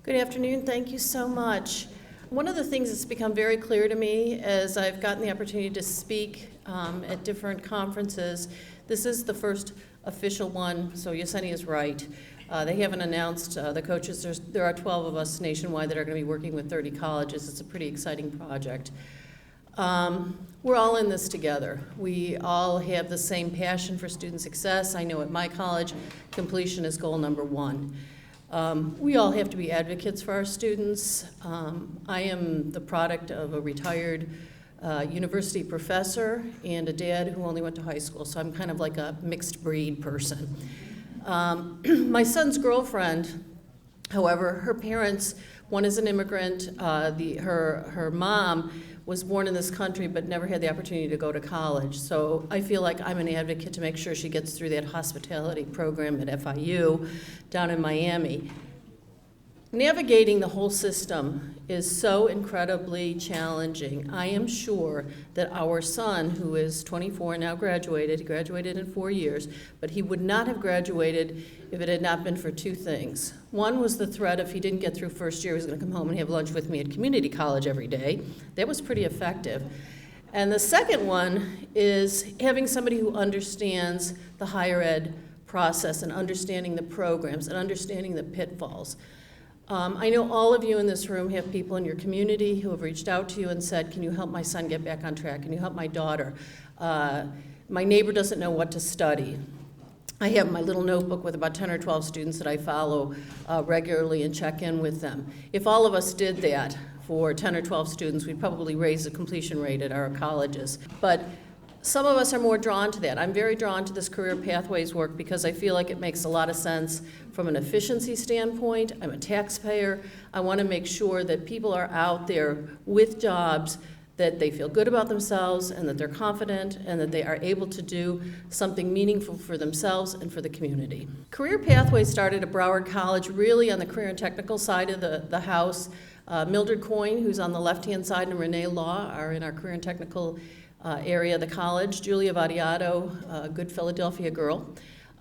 Good afternoon. Thank you so much. One of the things that's become very clear to me as I've gotten the opportunity to speak at different conferences, this is the first official one, so Yesenia is right. They haven't announced the coaches. There are 12 of us nationwide that are going to be working with 30 colleges. It's a pretty exciting project. We're all in this together. We all have the same passion for student success. I know at my college, completion is goal number one. We all have to be advocates for our students. I am the product of a retired university professor and a dad who only went to high school, so I'm kind of like a mixed breed person. My son's girlfriend, however, her parents, one is an immigrant, her mom was born in this country but never had the opportunity to go to college. So I feel like I'm an advocate to make sure she gets through that hospitality program at FIU down in Miami. Navigating the whole system is so incredibly challenging. I am sure that our son, who is 24 and now graduated, he graduated in 4 years, but he would not have graduated if it had not been for two things. One was the threat if he didn't get through first year, he was going to come home and have lunch with me at community college every day. That was pretty effective. And the second one is having somebody who understands the higher ed process and understanding the programs and understanding the pitfalls. I know all of you in this room have people in your community who have reached out to you and said, can you help my son get back on track? Can you help my daughter? My neighbor doesn't know what to study. I have my little notebook with about 10 or 12 students that I follow regularly and check in with them. If all of us did that for 10 or 12 students, we'd probably raise the completion rate at our colleges. But some of us are more drawn to that. I'm very drawn to this career pathways work because I feel like it makes a lot of sense from an efficiency standpoint. I'm a taxpayer. I want to make sure that people are out there with jobs that they feel good about themselves and that they're confident and that they are able to do something meaningful for themselves and for the community. Career Pathways started at Broward College really on the career and technical side of the house. Mildred Coyne, who's on the left-hand side, and Renee Law are in our career and technical area of the college. Julia Vadiato, a good Philadelphia girl,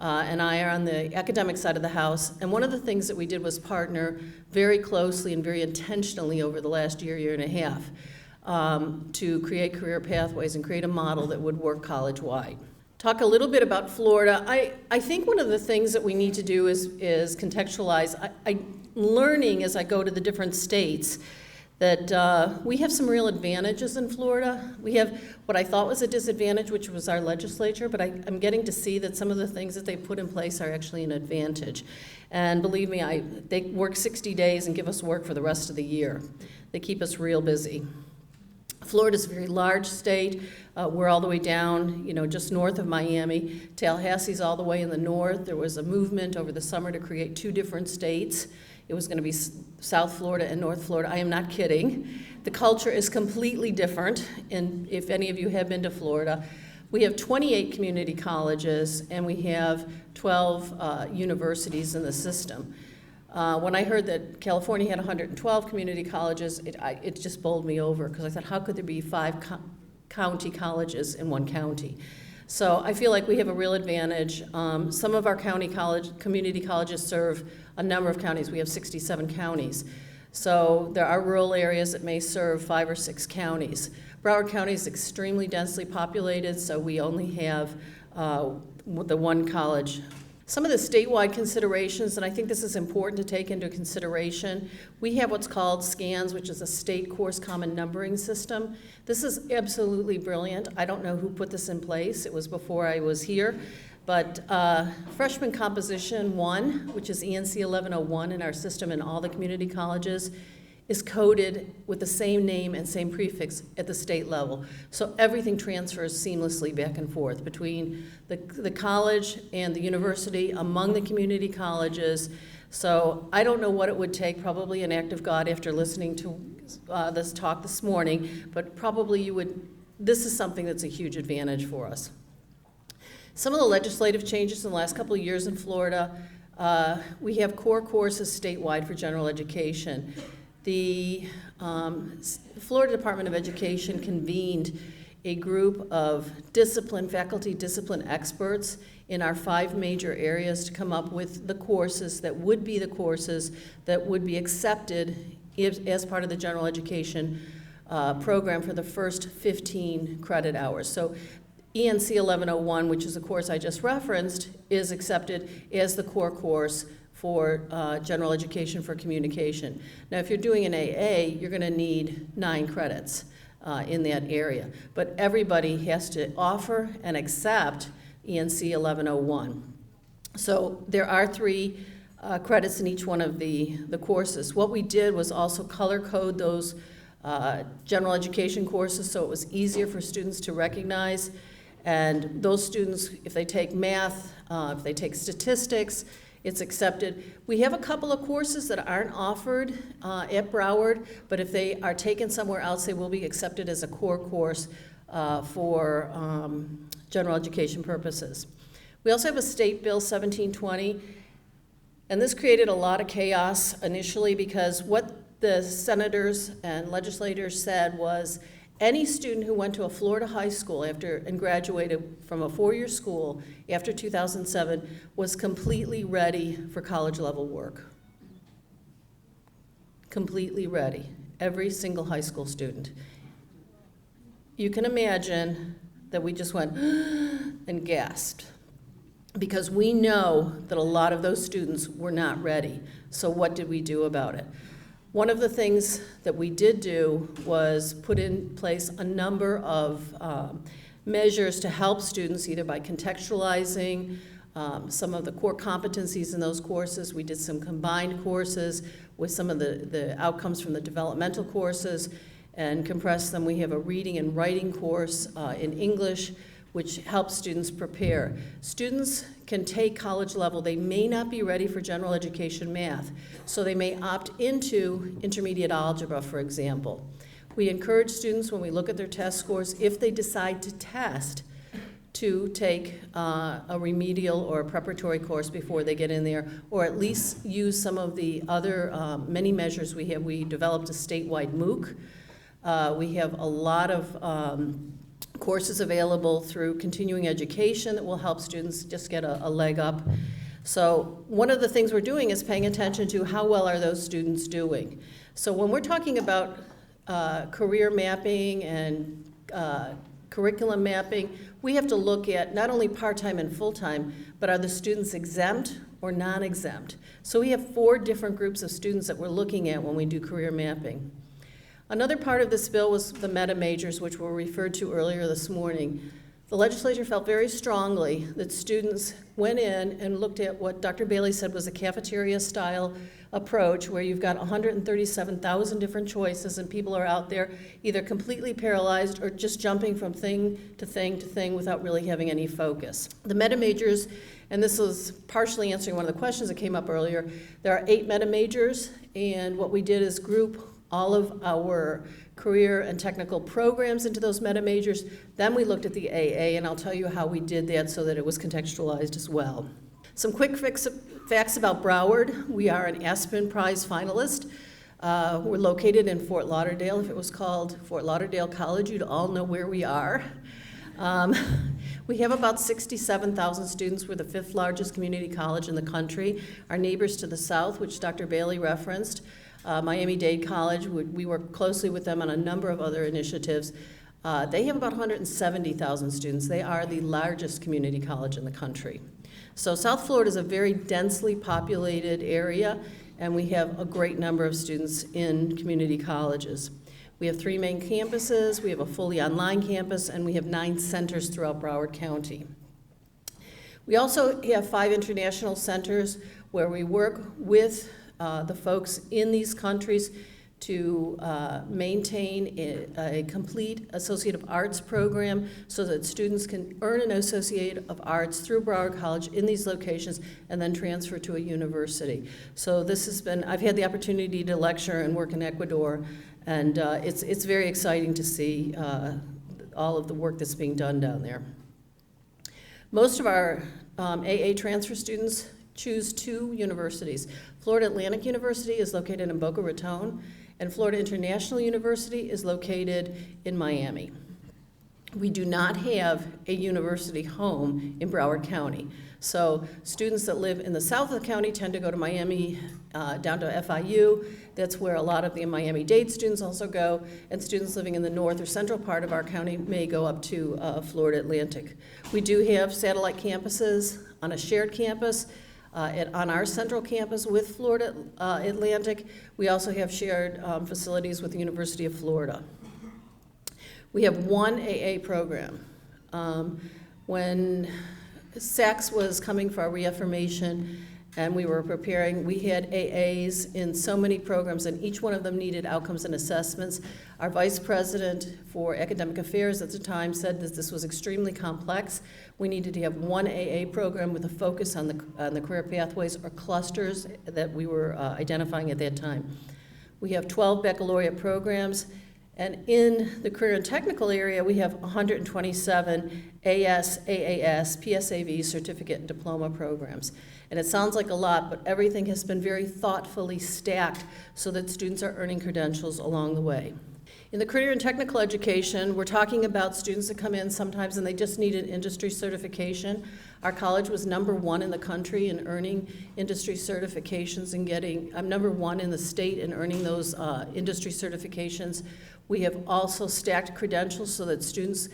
and I are on the academic side of the house. And one of the things that we did was partner very closely and very intentionally over the last year and a half to create career pathways and create a model that would work college-wide. Talk a little bit about Florida. I think one of the things that we need to do is contextualize. I'm learning as I go to the different states that we have some real advantages in Florida. We have what I thought was a disadvantage, which was our legislature, but I'm getting to see that some of the things that they put in place are actually an advantage. And believe me, they work 60 days and give us work for the rest of the year. They keep us real busy. Florida's a very large state. We're all the way down, just north of Miami. Tallahassee's all the way in the north. There was a movement over the summer to create two different states. It was going to be South Florida and North Florida. I am not kidding. The culture is completely different, and if any of you have been to Florida, we have 28 community colleges, and we have 12 universities in the system. When I heard that California had 112 community colleges, it just bowled me over, because I thought, how could there be 5 county colleges in one county? So I feel like we have a real advantage. Some of our community colleges serve a number of counties. We have 67 counties. So there are rural areas that may serve 5 or 6 counties. Broward County is extremely densely populated, so we only have the one college. Some of the statewide considerations, and I think this is important to take into consideration, we have what's called SCANS, which is a state course common numbering system. This is absolutely brilliant. I don't know who put this in place. It was before I was here. But freshman composition 1, which is ENC 1101 in our system in all the community colleges, is coded with the same name and same prefix at the state level. So everything transfers seamlessly back and forth between the college and the university, among the community colleges. So I don't know what it would take, probably an act of God after listening to this talk this morning, but probably this is something that's a huge advantage for us. Some of the legislative changes in the last couple of years in Florida, we have core courses statewide for general education. The Florida Department of Education convened a group of faculty discipline experts in our 5 major areas to come up with the courses that would be accepted as part of the general education program for the first 15 credit hours. So ENC 1101, which is a course I just referenced, is accepted as the core course for general education for communication. Now, if you're doing an AA, you're going to need 9 credits in that area. But everybody has to offer and accept ENC 1101. So there are 3 credits in each one of the courses. What we did was also color code those general education courses so it was easier for students to recognize. And those students, if they take math, if they take statistics, it's accepted. We have a couple of courses that aren't offered at Broward, but if they are taken somewhere else, they will be accepted as a core course for general education purposes. We also have a state bill 1720, and this created a lot of chaos initially because what the senators and legislators said was any student who went to a Florida high school and graduated from a 4-year school after 2007 was completely ready for college level work. Completely ready, every single high school student. You can imagine that we just went and gasped because we know that a lot of those students were not ready. So what did we do about it? One of the things that we did do was put in place a number of measures to help students, either by contextualizing some of the core competencies in those courses. We did some combined courses with some of the outcomes from the developmental courses and compressed them. We have a reading and writing course in English, which helps students prepare. Students can take college level. They may not be ready for general education math, so they may opt into intermediate algebra, for example. We encourage students, when we look at their test scores, if they decide to test, to take a remedial or a preparatory course before they get in there, or at least use some of the other many measures we have. We developed a statewide MOOC. We have a lot of courses available through continuing education that will help students just get a leg up. So one of the things we're doing is paying attention to how well are those students doing. So when we're talking about career mapping and curriculum mapping, we have to look at not only part-time and full-time, but are the students exempt or non-exempt? So we have 4 different groups of students that we're looking at when we do career mapping. Another part of this bill was the meta majors, which were referred to earlier this morning. The legislature felt very strongly that students went in and looked at what Dr. Bailey said was a cafeteria-style approach, where you've got 137,000 different choices, and people are out there either completely paralyzed or just jumping from thing to thing to thing without really having any focus. The meta majors, and this was partially answering one of the questions that came up earlier, there are 8 meta majors, and what we did is group all of our career and technical programs into those meta majors. Then we looked at the AA, and I'll tell you how we did that so that it was contextualized as well. Some quick facts about Broward. We are an Aspen Prize finalist. We're located in Fort Lauderdale. If it was called Fort Lauderdale College, you'd all know where we are. We have about 67,000 students. We're the 5th largest community college in the country. Our neighbors to the south, which Dr. Bailey referenced, Miami-Dade College, we work closely with them on a number of other initiatives. They have about 170,000 students. They are the largest community college in the country. So South Florida is a very densely populated area, and we have a great number of students in community colleges. We have 3 main campuses, we have a fully online campus, and we have 9 centers throughout Broward County. We also have 5 international centers where we work with the folks in these countries to maintain a complete Associate of Arts program so that students can earn an Associate of Arts through Broward College in these locations and then transfer to a university. So this has been, I've had the opportunity to lecture and work in Ecuador, and it's very exciting to see all of the work that's being done down there. Most of our AA transfer students choose 2 universities. Florida Atlantic University is located in Boca Raton, and Florida International University is located in Miami. We do not have a university home in Broward County. So students that live in the south of the county tend to go to Miami, down to FIU. That's where a lot of the Miami-Dade students also go, and students living in the north or central part of our county may go up to Florida Atlantic. We do have satellite campuses on a shared campus on our central campus with Florida Atlantic. We also have shared facilities with the University of Florida. We have one AA program. When SACS was coming for our reaffirmation and we were preparing, we had AAs in so many programs, and each one of them needed outcomes and assessments. Our vice president for academic affairs at the time said that this was extremely complex. We needed to have one AA program with a focus on the career pathways or clusters that we were identifying at that time. We have 12 baccalaureate programs. And in the career and technical area, we have 127 AS, AAS, PSAV, certificate and diploma programs. And it sounds like a lot, but everything has been very thoughtfully stacked so that students are earning credentials along the way. In the career and technical education, we're talking about students that come in sometimes and they just need an industry certification. Our college was #1 in the country in earning industry certifications and getting, I'm #1 in the state in earning those industry certifications. We have also stacked credentials so that students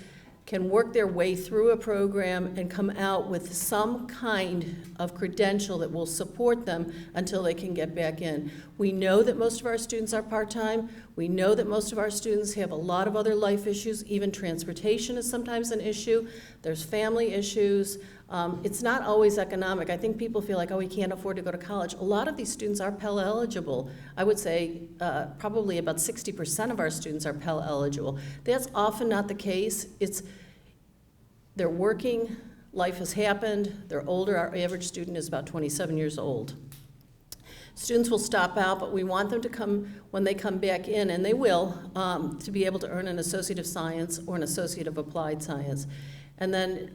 can work their way through a program and come out with some kind of credential that will support them until they can get back in. We know that most of our students are part-time. We know that most of our students have a lot of other life issues. Even transportation is sometimes an issue. There's family issues. It's not always economic. I think people feel like, oh, we can't afford to go to college. A lot of these students are Pell eligible. I would say probably about 60% of our students are Pell eligible. That's often not the case. They're working, life has happened, they're older. Our average student is about 27 years old. Students will stop out, but we want them to come, when they come back in, and they will, to be able to earn an Associate of Science or an Associate of Applied Science. And then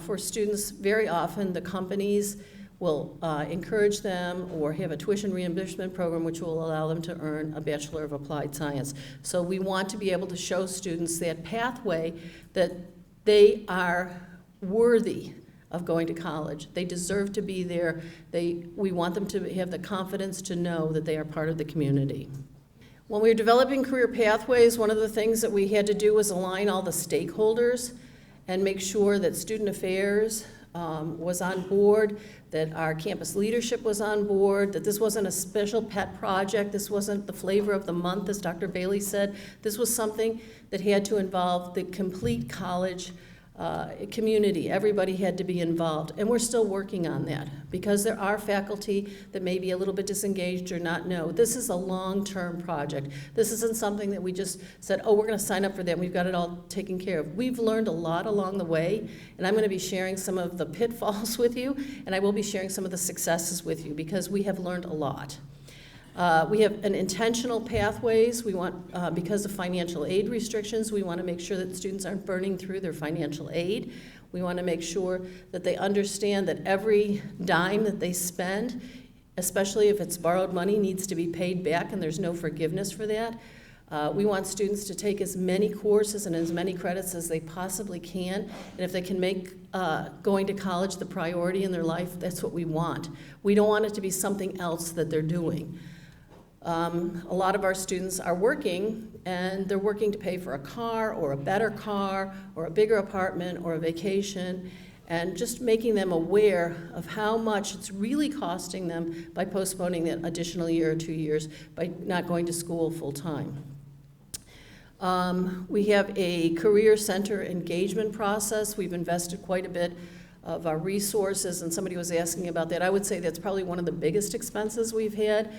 for students, very often the companies will encourage them or have a tuition reimbursement program which will allow them to earn a Bachelor of Applied Science. So we want to be able to show students that pathway, that they are worthy of going to college. They deserve to be there. We want them to have the confidence to know that they are part of the community. When we were developing career pathways, one of the things that we had to do was align all the stakeholders and make sure that student affairs was on board, that our campus leadership was on board, that this wasn't a special pet project, this wasn't the flavor of the month, as Dr. Bailey said. This was something that had to involve the complete college community. Everybody had to be involved, and we're still working on that because there are faculty that may be a little bit disengaged or not know. This is a long-term project. This isn't something that we just said, oh, we're going to sign up for that and we've got it all taken care of. We've learned a lot along the way, and I'm going to be sharing some of the pitfalls with you, and I will be sharing some of the successes with you because we have learned a lot. We have an intentional pathways. We want, because of financial aid restrictions, we want to make sure that students aren't burning through their financial aid. We want to make sure that they understand that every dime that they spend, especially if it's borrowed money, needs to be paid back, and there's no forgiveness for that. We want students to take as many courses and as many credits as they possibly can, and if they can make going to college the priority in their life, that's what we want. We don't want it to be something else that they're doing. A lot of our students are working, and they're working to pay for a car or a better car or a bigger apartment or a vacation, and just making them aware of how much it's really costing them by postponing that additional year or 2 years by not going to school full time. We have a career center engagement process. We've invested quite a bit of our resources, and somebody was asking about that. I would say that's probably one of the biggest expenses we've had,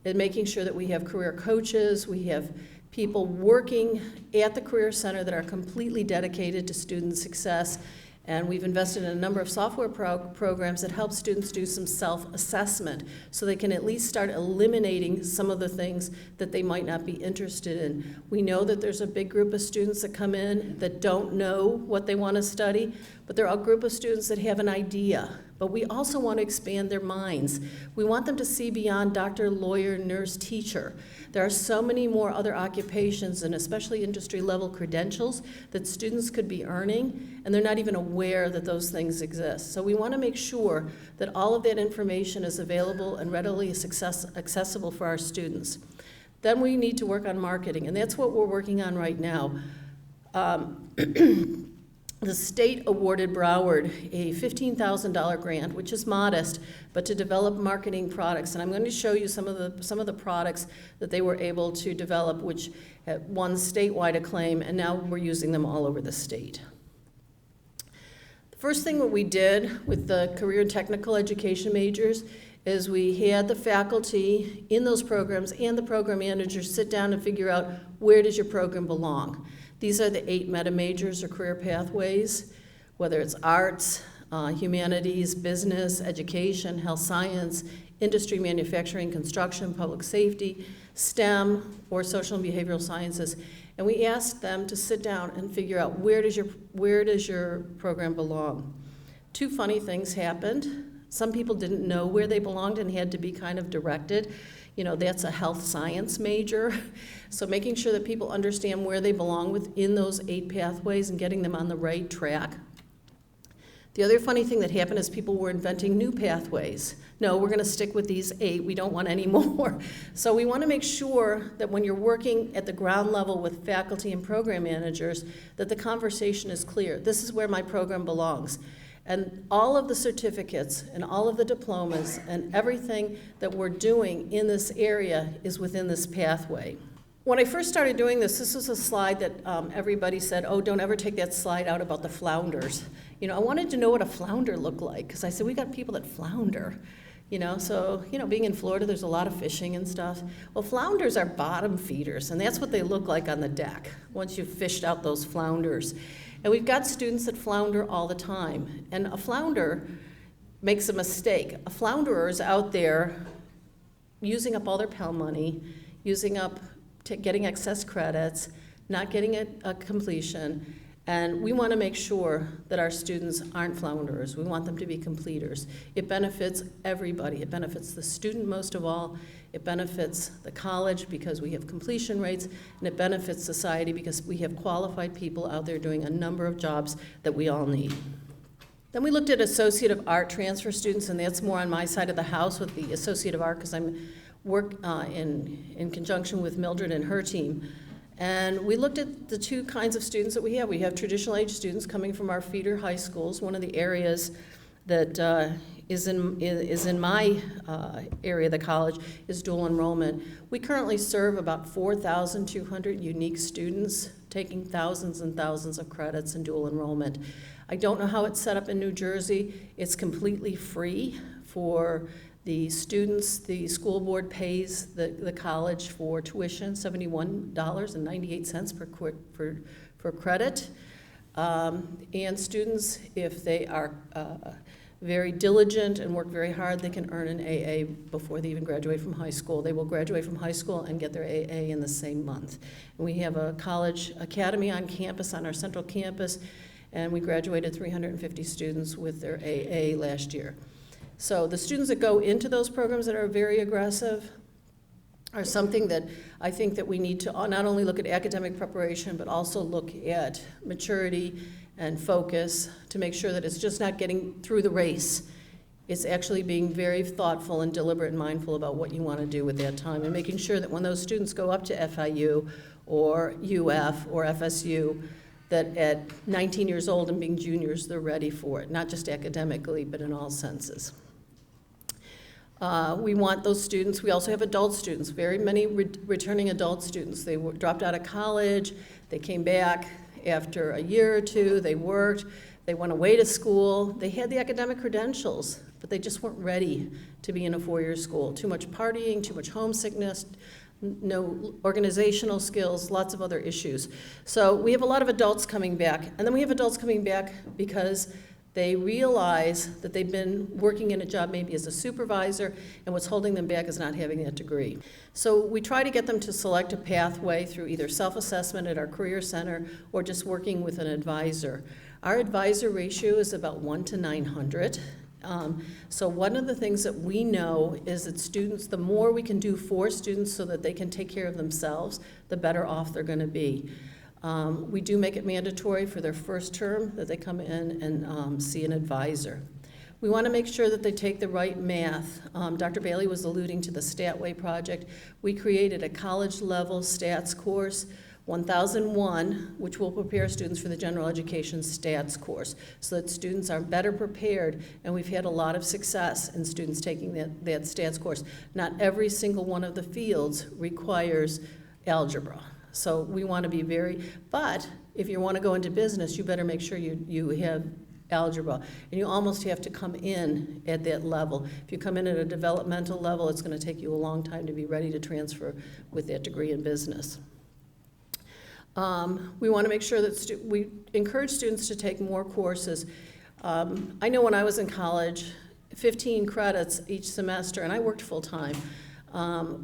in making sure that we have career coaches, we have people working at the Career Center that are completely dedicated to student success, and we've invested in a number of software programs that help students do some self-assessment so they can at least start eliminating some of the things that they might not be interested in. We know that there's a big group of students that come in that don't know what they want to study, but there are a group of students that have an idea, but we also want to expand their minds. We want them to see beyond doctor, lawyer, nurse, teacher. There are so many more other occupations, and especially industry-level credentials, that students could be earning, and they're not even aware that those things exist. So we want to make sure that all of that information is available and readily accessible for our students. Then we need to work on marketing, and that's what we're working on right now. The state awarded Broward a $15,000 grant, which is modest, but to develop marketing products. And I'm going to show you some of the products that they were able to develop, which won statewide acclaim, and now we're using them all over the state. The first thing that we did with the career and technical education majors is we had the faculty in those programs and the program managers sit down and figure out, where does your program belong? These are the 8 meta majors or career pathways, whether it's arts, humanities, business, education, health science, industry, manufacturing, construction, public safety, STEM, or social and behavioral sciences. And we asked them to sit down and figure out, where does your program belong? 2 funny things happened. Some people didn't know where they belonged and had to be kind of directed. You know, that's a health science major. So making sure that people understand where they belong within those 8 pathways and getting them on the right track. The other funny thing that happened is people were inventing new pathways. No, we're going to stick with these 8. We don't want any more. So we want to make sure that when you're working at the ground level with faculty and program managers, that the conversation is clear. This is where my program belongs. And all of the certificates and all of the diplomas and everything that we're doing in this area is within this pathway. When I first started doing this was a slide that everybody said, oh, don't ever take that slide out about the flounders. You know, I wanted to know what a flounder looked like, because I said, we got people that flounder. You know, so, you know, being in Florida, there's a lot of fishing and stuff. Well, flounders are bottom feeders, and that's what they look like on the deck once you've fished out those flounders. And we've got students that flounder all the time. And a flounder makes a mistake. A flounderer is out there using up all their Pell money, getting excess credits, not getting a completion. And we want to make sure that our students aren't flounderers. We want them to be completers. It benefits everybody. It benefits the student most of all. It benefits the college because we have completion rates, and it benefits society because we have qualified people out there doing a number of jobs that we all need. Then we looked at Associate of Art transfer students, and that's more on my side of the house with the Associate of Art, because I work in conjunction with Mildred and her team. And we looked at the 2 kinds of students that we have. We have traditional age students coming from our feeder high schools. One of the areas that is in my area of the college is dual enrollment. We currently serve about 4,200 unique students taking thousands and thousands of credits in dual enrollment. I don't know how it's set up in New Jersey. It's completely free for the students. The school board pays the college for tuition, $71.98 per credit. And students, if they are very diligent and work very hard, they can earn an AA before they even graduate from high school. They will graduate from high school and get their AA in the same month. And we have a college academy on campus, on our central campus, and we graduated 350 students with their AA last year. So the students that go into those programs that are very aggressive are something that I think that we need to not only look at academic preparation, but also look at maturity and focus to make sure that it's just not getting through the race. It's actually being very thoughtful and deliberate and mindful about what you want to do with that time, and making sure that when those students go up to FIU or UF or FSU, that at 19 years old and being juniors, they're ready for it, not just academically, but in all senses. We want those students. We also have adult students, very many returning adult students. They dropped out of college, they came back after a year or 2, they worked, they went away to school, they had the academic credentials, but they just weren't ready to be in a 4-year school. Too much partying, too much homesickness, no organizational skills, lots of other issues. So we have a lot of adults coming back, and then we have adults coming back because they realize that they've been working in a job maybe as a supervisor, and what's holding them back is not having that degree. So we try to get them to select a pathway through either self-assessment at our Career Center or just working with an advisor. Our advisor ratio is about 1 to 900, So one of the things that we know is that students, the more we can do for students so that they can take care of themselves, the better off they're going to be. We do make it mandatory for their first term that they come in and see an advisor. We want to make sure that they take the right math. Dr. Bailey was alluding to the Statway project. We created a college-level stats course, 1001, which will prepare students for the general education stats course so that students are better prepared, and we've had a lot of success in students taking that stats course. Not every single one of the fields requires algebra. So we want to be but if you want to go into business, you better make sure you have algebra, and you almost have to come in at that level. If you come in at a developmental level, it's going to take you a long time to be ready to transfer with that degree in business. We want to make sure that we encourage students to take more courses. I know when I was in college, 15 credits each semester, and I worked full-time,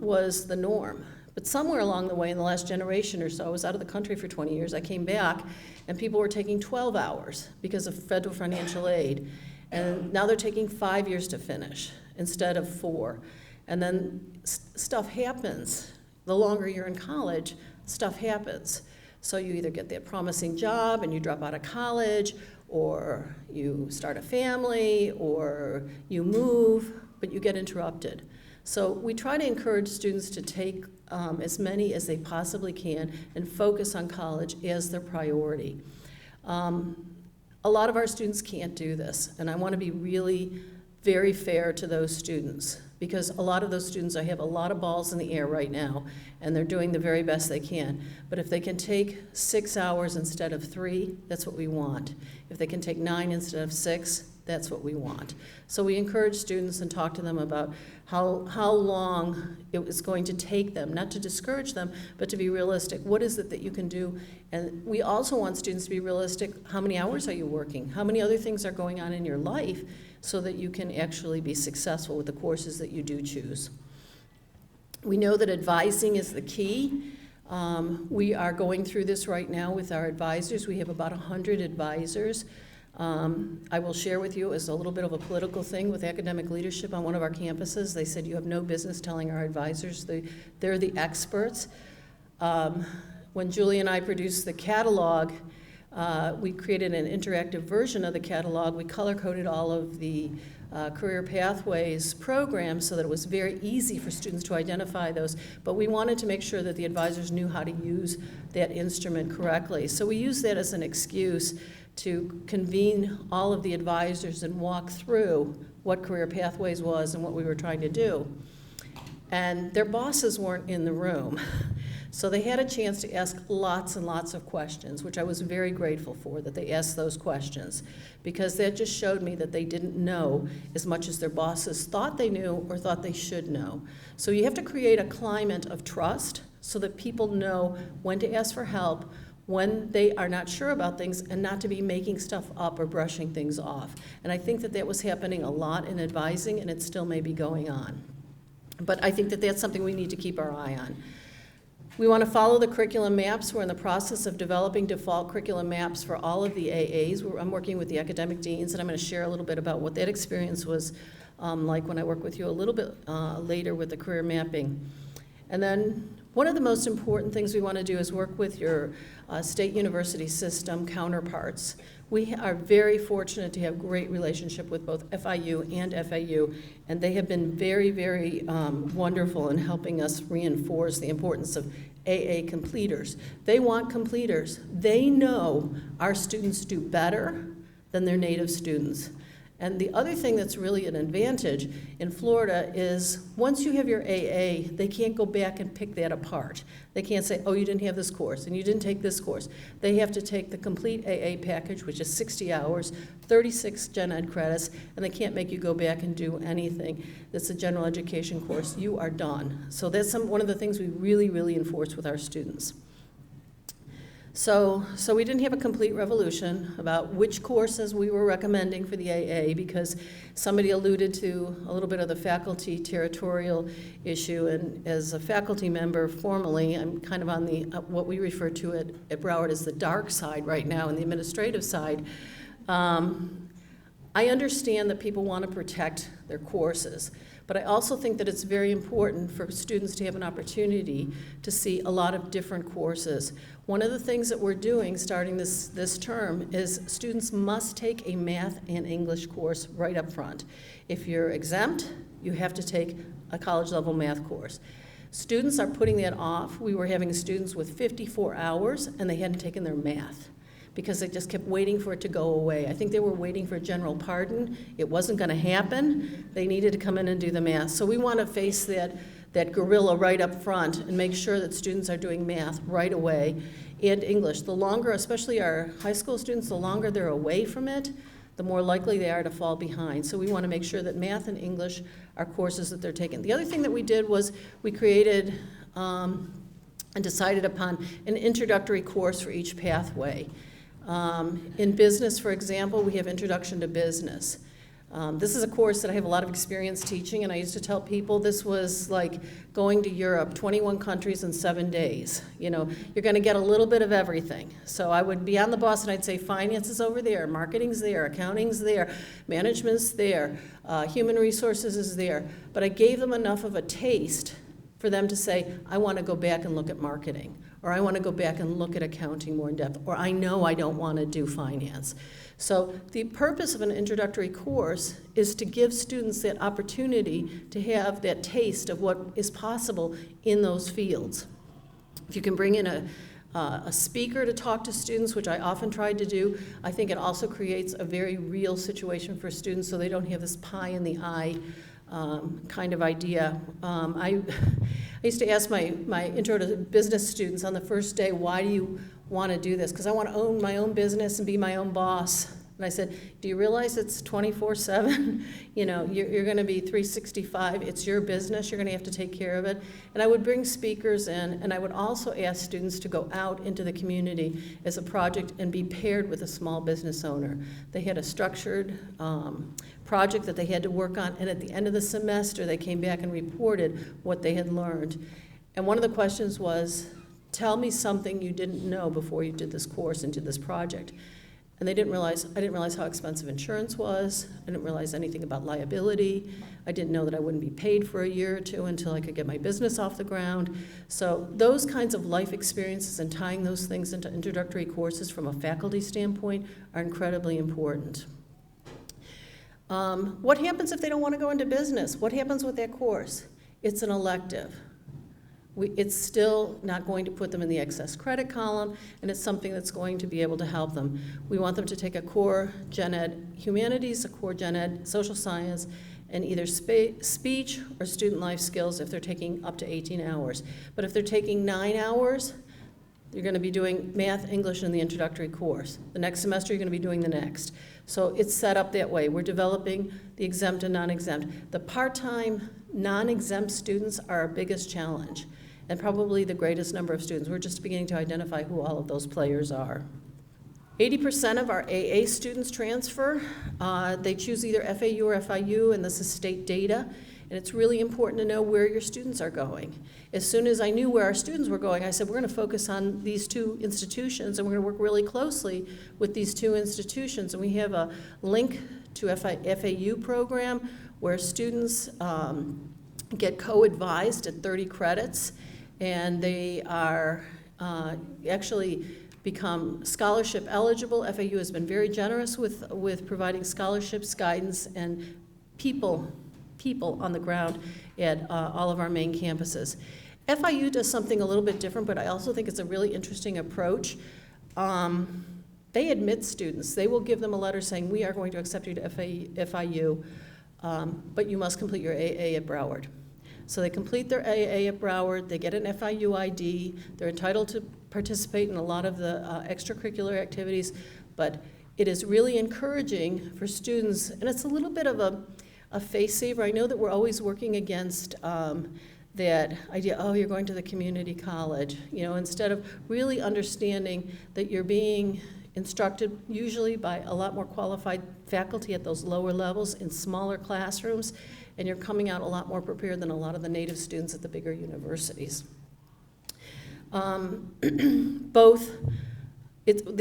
was the norm. But somewhere along the way in the last generation or so, I was out of the country for 20 years, I came back, and people were taking 12 hours because of federal financial aid. And now they're taking 5 years to finish instead of 4. And then stuff happens. The longer you're in college, stuff happens. So you either get that promising job and you drop out of college, or you start a family, or you move, but you get interrupted. So we try to encourage students to take as many as they possibly can and focus on college as their priority. A lot of our students can't do this, and I want to be really very fair to those students, because a lot of those students, I have a lot of balls in the air right now, and they're doing the very best they can. But if they can take 6 hours instead of 3, that's what we want. If they can take 9 instead of 6, that's what we want. So we encourage students and talk to them about how long it was going to take them, not to discourage them, but to be realistic. What is it that you can do? And we also want students to be realistic. How many hours are you working? How many other things are going on in your life so that you can actually be successful with the courses that you do choose? We know that advising is the key. We are going through this right now with our advisors. We have about 100 advisors. I will share with you, as a little bit of a political thing, with academic leadership on one of our campuses. They said, you have no business telling our advisors. They're the experts. When Julie and I produced the catalog, we created an interactive version of the catalog. We color-coded all of the career pathways programs so that it was very easy for students to identify those, but we wanted to make sure that the advisors knew how to use that instrument correctly. So we used that as an excuse to convene all of the advisors and walk through what career pathways was and what we were trying to do. And their bosses weren't in the room. So they had a chance to ask lots and lots of questions, which I was very grateful for, that they asked those questions, because that just showed me that they didn't know as much as their bosses thought they knew or thought they should know. So you have to create a climate of trust so that people know when to ask for help, when they are not sure about things, and not to be making stuff up or brushing things off. And I think that that was happening a lot in advising, and it still may be going on. But I think that that's something we need to keep our eye on. We want to follow the curriculum maps. We're in the process of developing default curriculum maps for all of the AAs. I'm working with the academic deans, and I'm going to share a little bit about what that experience was like when I work with you a little bit later with the career mapping. And then one of the most important things we want to do is work with your state university system counterparts. We are very fortunate to have great relationship with both FIU and FAU, and they have been very, very wonderful in helping us reinforce the importance of AA completers. They want completers. They know our students do better than their native students. And the other thing that's really an advantage in Florida is once you have your AA, they can't go back and pick that apart. They can't say, oh, you didn't have this course and you didn't take this course. They have to take the complete AA package, which is 60 hours, 36 gen ed credits, and they can't make you go back and do anything that's a general education course. You are done. So that's one of the things we really, really enforce with our students. So we didn't have a complete revolution about which courses we were recommending for the AA, because somebody alluded to a little bit of the faculty territorial issue, and as a faculty member formally, I'm kind of on the what we refer to at Broward as the dark side right now, and the administrative side. I understand that people want to protect their courses, but I also think that it's very important for students to have an opportunity to see a lot of different courses. One of the things that we're doing starting this term is students must take a math and English course right up front. If you're exempt, you have to take a college level math course. Students are putting that off. We were having students with 54 hours and they hadn't taken their math because they just kept waiting for it to go away. I think they were waiting for a general pardon. It wasn't going to happen. They needed to come in and do the math. So we want to face that gorilla right up front and make sure that students are doing math right away and English. The longer, especially our high school students, the longer they're away from it, the more likely they are to fall behind. So we want to make sure that math and English are courses that they're taking. The other thing that we did was we created and decided upon an introductory course for each pathway. In business, for example, we have Introduction to Business. This is a course that I have a lot of experience teaching, and I used to tell people this was like going to Europe, 21 countries in 7 days. You know, you're going to get a little bit of everything. So I would be on the bus and I'd say finance is over there, marketing's there, accounting's there, management's there, human resources is there. But I gave them enough of a taste for them to say, I want to go back and look at marketing, or I want to go back and look at accounting more in depth, or I know I don't want to do finance. So the purpose of an introductory course is to give students that opportunity to have that taste of what is possible in those fields. If you can bring in a speaker to talk to students, which I often tried to do, I think it also creates a very real situation for students so they don't have this pie in the eye kind of idea. I used to ask my intro to business students on the first day, why do you want to do this? Because I want to own my own business and be my own boss. And I said, do you realize it's 24/7? You know, you're going to be 365. It's your business. You're going to have to take care of it. And I would bring speakers in, and I would also ask students to go out into the community as a project and be paired with a small business owner. They had a structured project that they had to work on, and at the end of the semester, they came back and reported what they had learned. And one of the questions was, tell me something you didn't know before you did this course and did this project. And I didn't realize how expensive insurance was. I didn't realize anything about liability. I didn't know that I wouldn't be paid for a year or two until I could get my business off the ground. So those kinds of life experiences and tying those things into introductory courses from a faculty standpoint are incredibly important. What happens if they don't want to go into business? What happens with that course? It's an elective. It's still not going to put them in the excess credit column, and it's something that's going to be able to help them. We want them to take a core gen ed humanities, a core gen ed social science, and either speech or student life skills if they're taking up to 18 hours. But if they're taking 9 hours, you're going to be doing math, English, in the introductory course. The next semester, you're going to be doing the next. So it's set up that way. We're developing the exempt and non-exempt. The part-time, non-exempt students are our biggest challenge, and probably the greatest number of students. We're just beginning to identify who all of those players are. 80% of our AA students transfer. They choose either FAU or FIU, and this is state data. And it's really important to know where your students are going. As soon as I knew where our students were going, I said, we're going to focus on these two institutions, and we're going to work really closely with these two institutions. And we have a link to FAU program where students get co-advised at 30 credits, and they are actually become scholarship eligible. FAU has been very generous with providing scholarships, guidance, and people on the ground at all of our main campuses. FIU does something a little bit different, but I also think it's a really interesting approach. They admit students. They will give them a letter saying, we are going to accept you to FIU, but you must complete your AA at Broward. So they complete their AA at Broward, they get an FIU ID, they're entitled to participate in a lot of the extracurricular activities, but it is really encouraging for students, and it's a little bit of a face saver. I know that we're always working against that idea, oh, you're going to the community college, you know, instead of really understanding that you're being instructed usually by a lot more qualified faculty at those lower levels in smaller classrooms, and you're coming out a lot more prepared than a lot of the native students at the bigger universities. The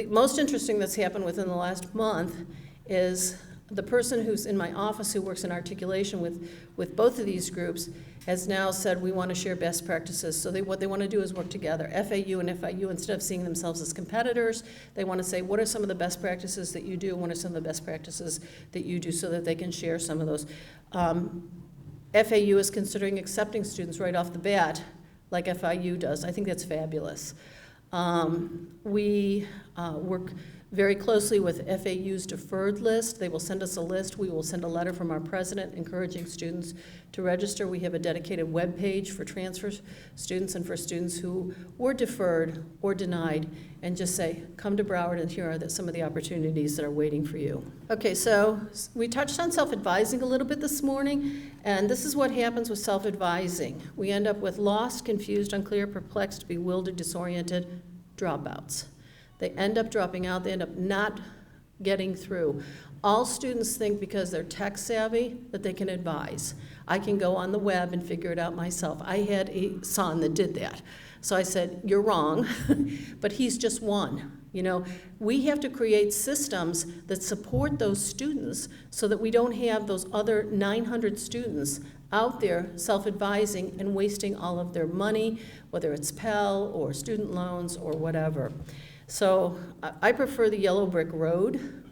most interesting that's happened within the last month is the person who's in my office who works in articulation with both of these groups has now said we want to share best practices. So what they want to do is work together. FAU and FIU, instead of seeing themselves as competitors, they want to say, what are some of the best practices that you do, and what are some of the best practices that you do, so that they can share some of those. FAU is considering accepting students right off the bat, like FIU does. I think that's fabulous. We work very closely with FAU's deferred list. They will send us a list. We will send a letter from our president encouraging students to register. We have a dedicated web page for transfer students and for students who were deferred or denied, and just say, come to Broward and here are some of the opportunities that are waiting for you. Okay, so we touched on self-advising a little bit this morning, and this is what happens with self-advising. We end up with lost, confused, unclear, perplexed, bewildered, disoriented dropouts. They end up dropping out. They end up not getting through. All students think because they're tech savvy that they can advise. I can go on the web and figure it out myself. I had a son that did that. So I said, you're wrong, but he's just one. You know, we have to create systems that support those students so that we don't have those other 900 students out there self-advising and wasting all of their money, whether it's Pell or student loans or whatever. So I prefer the yellow brick road,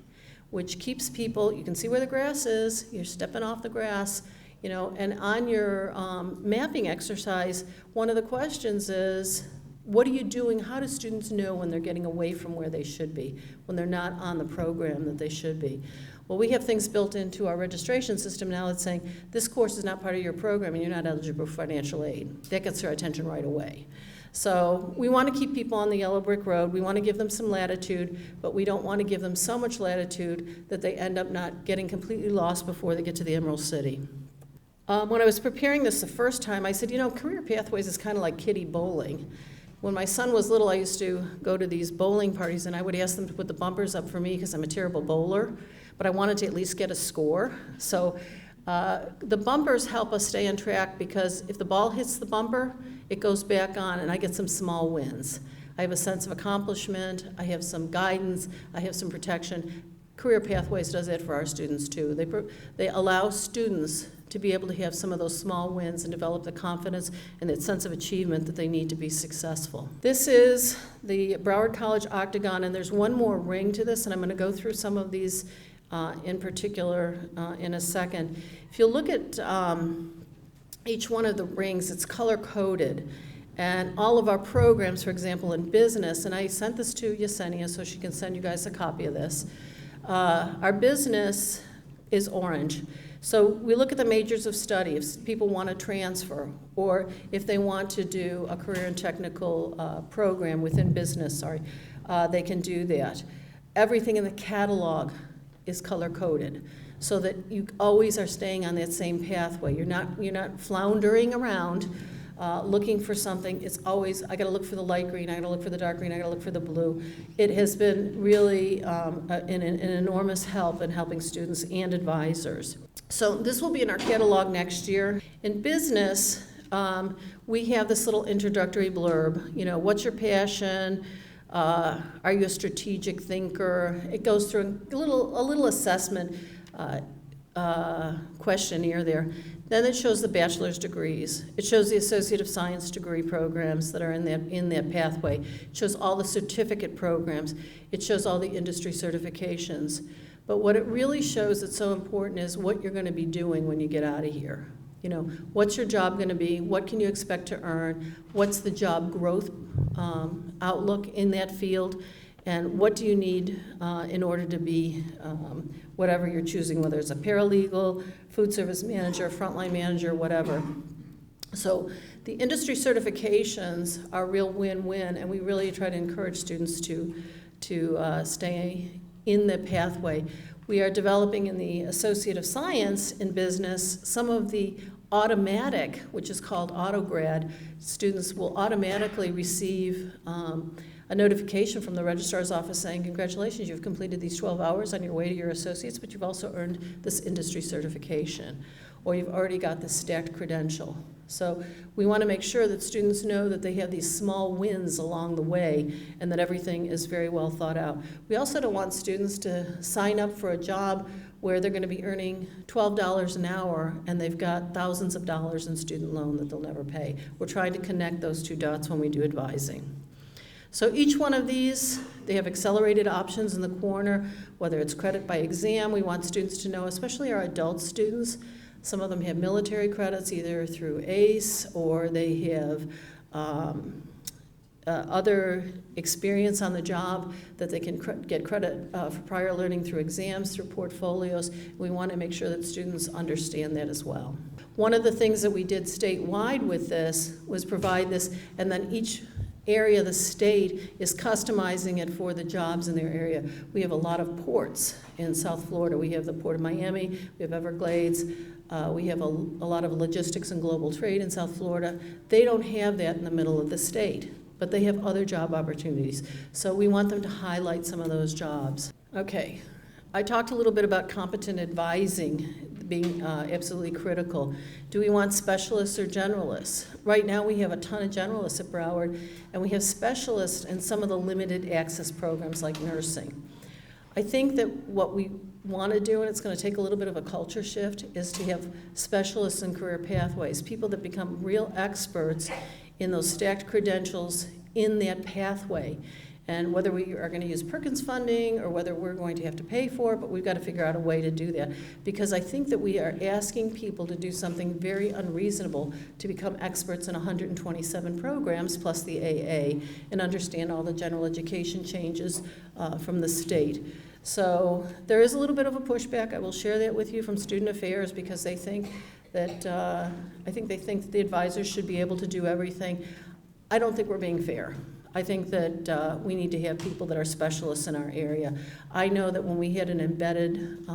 which keeps people, you can see where the grass is, you're stepping off the grass, you know, and on your mapping exercise, one of the questions is, what are you doing? How do students know when they're getting away from where they should be, when they're not on the program that they should be? Well, we have things built into our registration system now that's saying, this course is not part of your program and you're not eligible for financial aid. That gets their attention right away. So we want to keep people on the yellow brick road. We want to give them some latitude, but we don't want to give them so much latitude that they end up not getting completely lost before they get to the Emerald City. When I was preparing this the first time, I said, you know, career pathways is kind of like kiddie bowling. When my son was little, I used to go to these bowling parties, and I would ask them to put the bumpers up for me because I'm a terrible bowler, but I wanted to at least get a score. So the bumpers help us stay on track, because if the ball hits the bumper, it goes back on, and I get some small wins. I have a sense of accomplishment, I have some guidance, I have some protection. Career Pathways does that for our students too. They allow students to be able to have some of those small wins and develop the confidence and that sense of achievement that they need to be successful. This is the Broward College Octagon, and there's one more ring to this, and I'm going to go through some of these in particular in a second. If you look at each one of the rings, it's color-coded. And all of our programs, for example, in business, and I sent this to Yesenia so she can send you guys a copy of this. Our business is orange. So we look at the majors of study if people want to transfer, or if they want to do a career and technical program within business, they can do that. Everything in the catalog is color-coded, so that you always are staying on that same pathway. You're not floundering around looking for something. It's always, I gotta look for the light green, I gotta look for the dark green, I gotta look for the blue. It has been really an enormous help in helping students and advisors. So this will be in our catalog next year. In business, we have this little introductory blurb. You know, what's your passion? Are you a strategic thinker? It goes through a little assessment questionnaire there. Then it shows the bachelor's degrees. It shows the Associate of Science degree programs that are in that pathway. It shows all the certificate programs. It shows all the industry certifications. But what it really shows that's so important is what you're going to be doing when you get out of here. You know, what's your job going to be? What can you expect to earn? What's the job growth outlook in that field? And what do you need in order to be whatever you're choosing, whether it's a paralegal, food service manager, frontline manager, whatever. So the industry certifications are a real win-win, and we really try to encourage students to stay in the pathway. We are developing in the Associate of Science in business some of the automatic, which is called AutoGrad. Students will automatically receive a notification from the registrar's office saying, congratulations, you've completed these 12 hours on your way to your associates, but you've also earned this industry certification, or you've already got this stacked credential. So we want to make sure that students know that they have these small wins along the way and that everything is very well thought out. We also don't want students to sign up for a job where they're going to be earning $12 an hour and they've got thousands of dollars in student loan that they'll never pay. We're trying to connect those two dots when we do advising. So each one of these, they have accelerated options in the corner, whether it's credit by exam. We want students to know, especially our adult students, some of them have military credits either through ACE or they have other experience on the job that they can get credit for prior learning through exams, through portfolios. We want to make sure that students understand that as well. One of the things that we did statewide with this was provide this, and then each area of the state is customizing it for the jobs in their area. We have a lot of ports in South Florida. We have the Port of Miami, we have Everglades, we have a lot of logistics and global trade in South Florida. They don't have that in the middle of the state, but they have other job opportunities. So we want them to highlight some of those jobs. Okay, I talked a little bit about competent advising being absolutely critical. Do we want specialists or generalists? Right now we have a ton of generalists at Broward, and we have specialists in some of the limited access programs like nursing. I think that what we want to do, and it's going to take a little bit of a culture shift, is to have specialists in career pathways, people that become real experts in those stacked credentials in that pathway. And whether we are going to use Perkins funding or whether we're going to have to pay for it, but we've got to figure out a way to do that. Because I think that we are asking people to do something very unreasonable to become experts in 127 programs plus the AA and understand all the general education changes from the state. So there is a little bit of a pushback. I will share that with you from Student Affairs because they think that, they think that the advisors should be able to do everything. I don't think we're being fair. I think that we need to have people that are specialists in our area. I know that when we had an embedded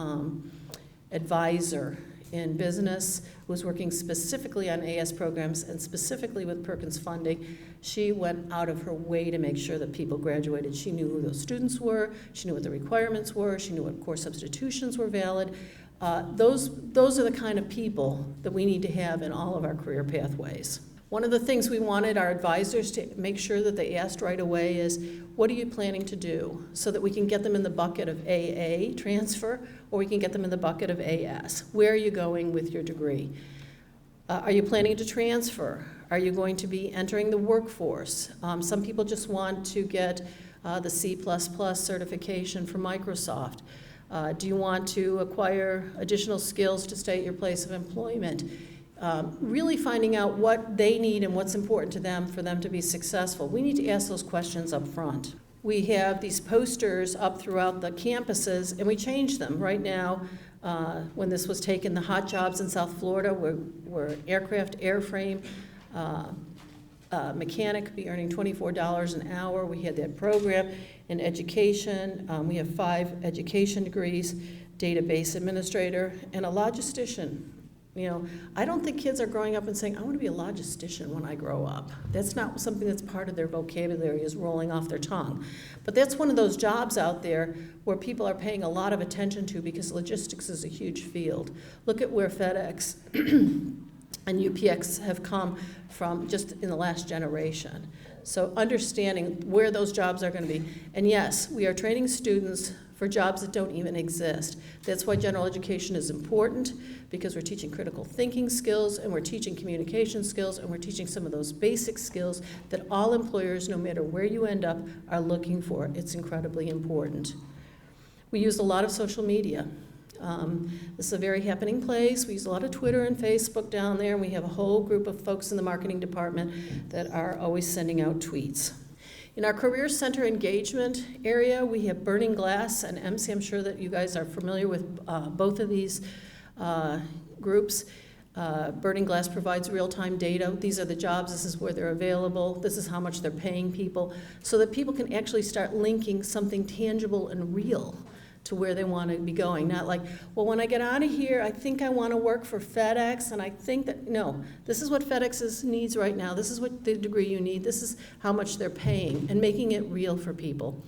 advisor in business who was working specifically on AS programs and specifically with Perkins funding, she went out of her way to make sure that people graduated. She knew who those students were, she knew what the requirements were, she knew what course substitutions were valid. Those are the kind of people that we need to have in all of our career pathways. One of the things we wanted our advisors to make sure that they asked right away is, what are you planning to do? So that we can get them in the bucket of AA, transfer, or we can get them in the bucket of AS. Where are you going with your degree? Are you planning to transfer? Are you going to be entering the workforce? Some people just want to get the C++ certification from Microsoft. Do you want to acquire additional skills to stay at your place of employment? Really finding out what they need and what's important to them for them to be successful. We need to ask those questions up front. We have these posters up throughout the campuses, and we change them. Right now, when this was taken, the hot jobs in South Florida were aircraft airframe mechanic, be earning $24 an hour. We had that program in education. We have 5 education degrees, database administrator, and a logistician. You know, I don't think kids are growing up and saying, I want to be a logistician when I grow up. That's not something that's part of their vocabulary, is rolling off their tongue. But that's one of those jobs out there where people are paying a lot of attention to because logistics is a huge field. Look at where FedEx and UPX have come from just in the last generation. So understanding where those jobs are going to be. And yes, we are training students for jobs that don't even exist. That's why general education is important, because we're teaching critical thinking skills, and we're teaching communication skills, and we're teaching some of those basic skills that all employers, no matter where you end up, are looking for. It's incredibly important. We use a lot of social media. This is a very happening place. We use a lot of Twitter and Facebook down there, and we have a whole group of folks in the marketing department that are always sending out tweets. In our Career Center engagement area, we have Burning Glass and MC. I'm sure that you guys are familiar with both of these groups. Burning Glass provides real-time data. These are the jobs, this is where they're available, this is how much they're paying people, so that people can actually start linking something tangible and real to where they want to be going. Not like, well, when I get out of here, I think I want to work for FedEx, and I think that, no, this is what FedEx's needs right now, this is what the degree you need, this is how much they're paying, and making it real for people.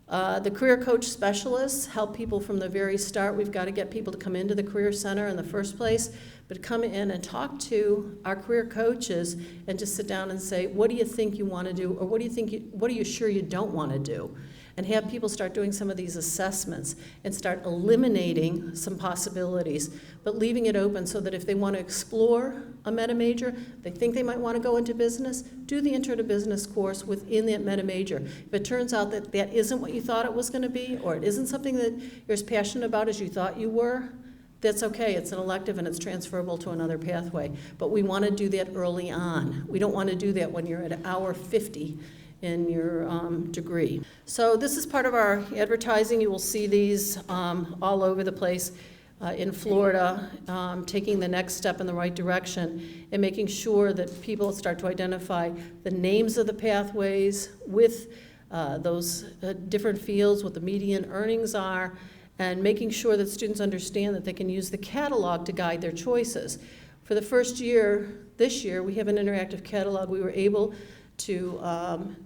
The career coach specialists help people from the very start. We've got to get people to come into the Career Center in the first place, but come in and talk to our career coaches and just sit down and say, what do you think you want to do, or what are you sure you don't want to do? and have people start doing some of these assessments and start eliminating some possibilities, but leaving it open so that if they want to explore a meta major, they think they might want to go into business, do the Intro to Business course within that meta major. If it turns out that that isn't what you thought it was going to be, or it isn't something that you're as passionate about as you thought you were, that's okay. It's an elective and it's transferable to another pathway. But we want to do that early on. We don't want to do that when you're at hour 50 in your degree. So this is part of our advertising. You will see these all over the place in Florida, taking the next step in the right direction and making sure that people start to identify the names of the pathways with those different fields, what the median earnings are, and making sure that students understand that they can use the catalog to guide their choices. For the first year, this year, we have an interactive catalog. We were able to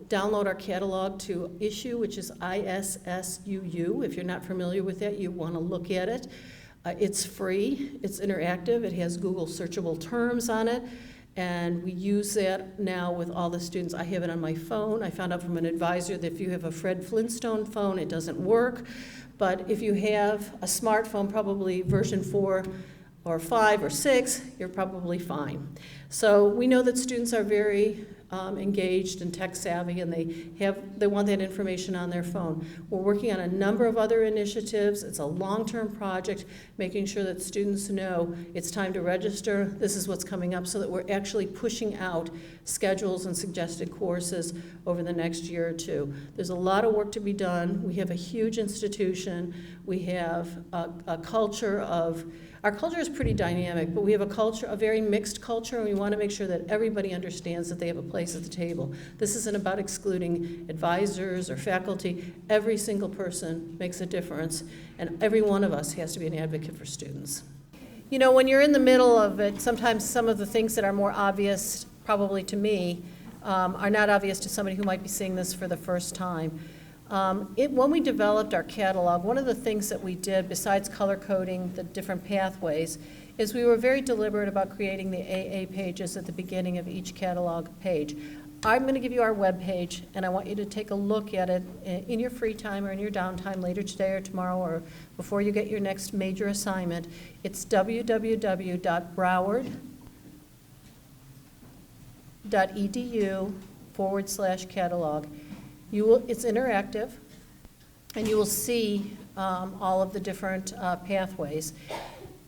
download our catalog to issue, which is ISSUU. If you're not familiar with that, you want to look at it. It's free, it's interactive, it has Google searchable terms on it, and we use that now with all the students. I have it on my phone. I found out from an advisor that if you have a Fred Flintstone phone, it doesn't work, but if you have a smartphone, probably version 4 or 5 or 6, you're probably fine. So we know that students are very engaged and tech savvy, and they want that information on their phone. We're working on a number of other initiatives. It's a long-term project, making sure that students know it's time to register. This is what's coming up, so that we're actually pushing out schedules and suggested courses over the next year or two. There's a lot of work to be done. We have a huge institution. We have a culture of Our culture is pretty dynamic, but we have a very mixed culture, and we want to make sure that everybody understands that they have a place at the table. This isn't about excluding advisors or faculty. Every single person makes a difference, and every one of us has to be an advocate for students. You know, when you're in the middle of it, sometimes some of the things that are more obvious, probably to me, are not obvious to somebody who might be seeing this for the first time. When we developed our catalog, one of the things that we did, besides color coding the different pathways, is we were very deliberate about creating the AA pages at the beginning of each catalog page. I'm going to give you our web page, and I want you to take a look at it in your free time or in your downtime later today or tomorrow or before you get your next major assignment. It's www.broward.edu/catalog. It's interactive, and you will see all of the different pathways.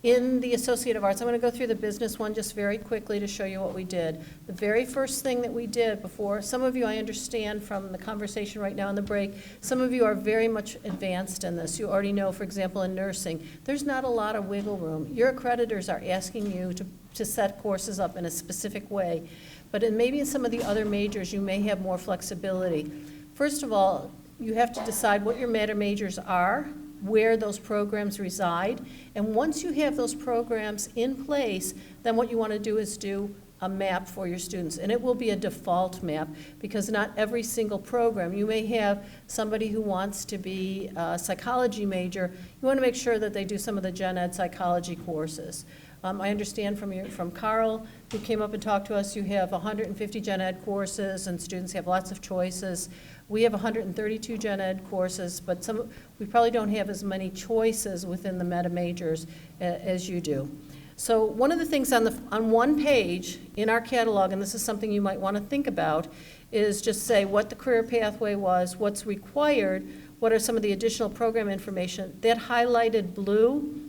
In the Associate of Arts, I'm going to go through the business one just very quickly to show you what we did. The very first thing that we did before, some of you I understand from the conversation right now in the break, some of you are very much advanced in this. You already know, for example, in nursing, there's not a lot of wiggle room. Your accreditors are asking you to set courses up in a specific way, but maybe in some of the other majors you may have more flexibility. First of all, you have to decide what your meta majors are, where those programs reside, and once you have those programs in place, then what you want to do is do a map for your students, and it will be a default map because not every single program. You may have somebody who wants to be a psychology major. You want to make sure that they do some of the gen ed psychology courses. I understand from Carl, who came up and talked to us, you have 150 gen ed courses and students have lots of choices. We have 132 gen ed courses, but we probably don't have as many choices within the meta majors as you do. So one of the things on one page in our catalog, and this is something you might want to think about, is just say what the career pathway was, what's required, what are some of the additional program information. That highlighted blue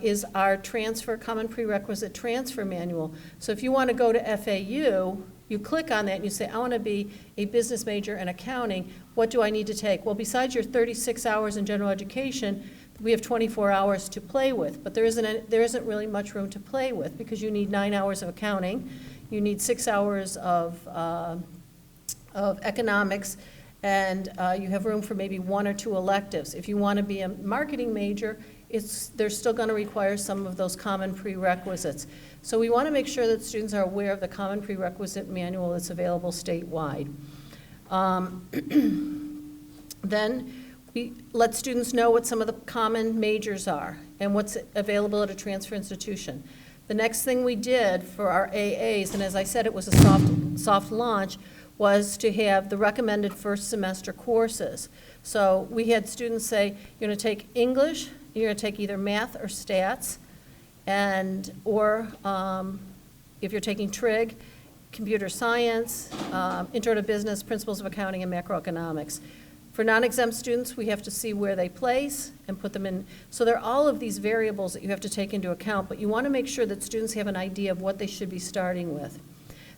is our common prerequisite transfer manual. So if you want to go to FAU, you click on that and you say, I want to be a business major in accounting. What do I need to take? Well, besides your 36 hours in general education, we have 24 hours to play with, but there isn't really much room to play with because you need 9 hours of accounting, you need 6 hours of economics, and you have room for maybe 1 or 2 electives. If you want to be a marketing major, they're still going to require some of those common prerequisites. So we want to make sure that students are aware of the common prerequisite manual that's available statewide. Then we let students know what some of the common majors are and what's available at a transfer institution. The next thing we did for our AAs, and as I said, it was a soft launch, was to have the recommended first semester courses. So we had students say, you're going to take English, you're going to take either math or stats, or if you're taking trig, computer science, intro to business, principles of accounting, and macroeconomics. For non-exempt students, we have to see where they place and put them in. So there are all of these variables that you have to take into account, but you want to make sure that students have an idea of what they should be starting with.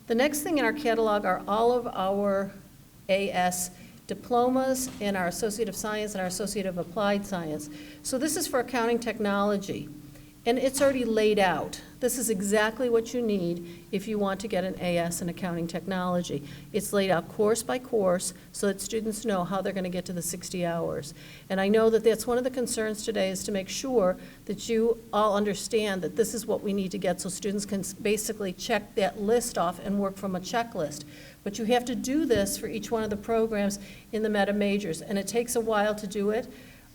The next thing in our catalog are all of our AS diplomas in our Associate of Science and our Associate of Applied Science. So this is for accounting technology, and it's already laid out. This is exactly what you need if you want to get an AS in accounting technology. It's laid out course by course so that students know how they're going to get to the 60 hours. And I know that that's one of the concerns today, is to make sure that you all understand that this is what we need to get, so students can basically check that list off and work from a checklist. But you have to do this for each one of the programs in the meta majors, and it takes a while to do it,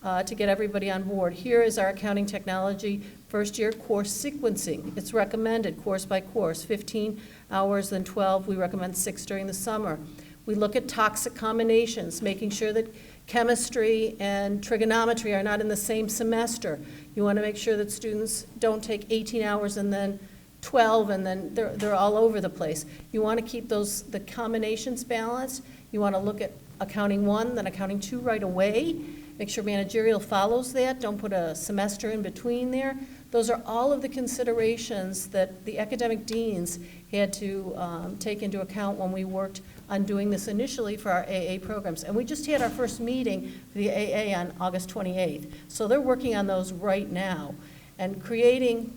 to get everybody on board. Here is our accounting technology first year course sequencing. It's recommended course by course, 15 hours, then 12. We recommend 6 during the summer. We look at toxic combinations, making sure that chemistry and trigonometry are not in the same semester. You want to make sure that students don't take 18 hours and then 12 and then they're all over the place. You want to keep the combinations balanced. You want to look at accounting 1, then accounting 2 right away. Make sure managerial follows that. Don't put a semester in between there. Those are all of the considerations that the academic deans had to take into account when we worked on doing this initially for our AA programs. And we just had our first meeting for the AA on August 28th. So they're working on those right now and creating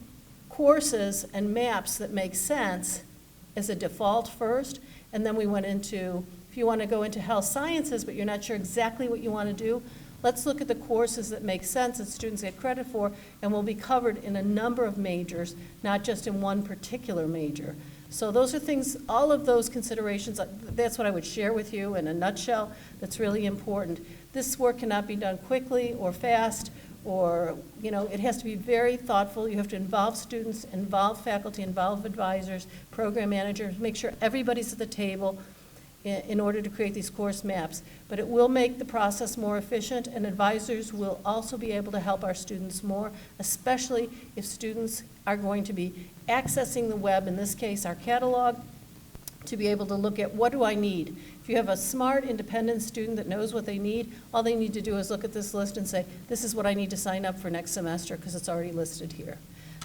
courses and maps that make sense as a default first. And then we went into, if you want to go into health sciences but you're not sure exactly what you want to do, let's look at the courses that make sense that students get credit for and will be covered in a number of majors, not just in one particular major. So those are things, all of those considerations, that's what I would share with you in a nutshell. That's really important. This work cannot be done quickly or fast, or, you know, it has to be very thoughtful. You have to involve students, involve faculty, involve advisors, program managers, make sure everybody's at the table in order to create these course maps. But it will make the process more efficient, and advisors will also be able to help our students more, especially if students are going to be accessing the web, in this case our catalog, to be able to look at what do I need. If you have a smart, independent student that knows what they need, all they need to do is look at this list and say, this is what I need to sign up for next semester because it's already listed here.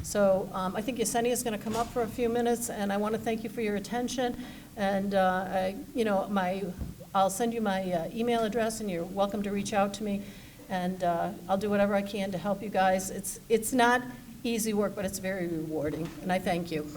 So I think Yesenia is going to come up for a few minutes, and I want to thank you for your attention. And I'll send you my email address, and you're welcome to reach out to me. And I'll do whatever I can to help you guys. It's not easy work, but it's very rewarding, and I thank you.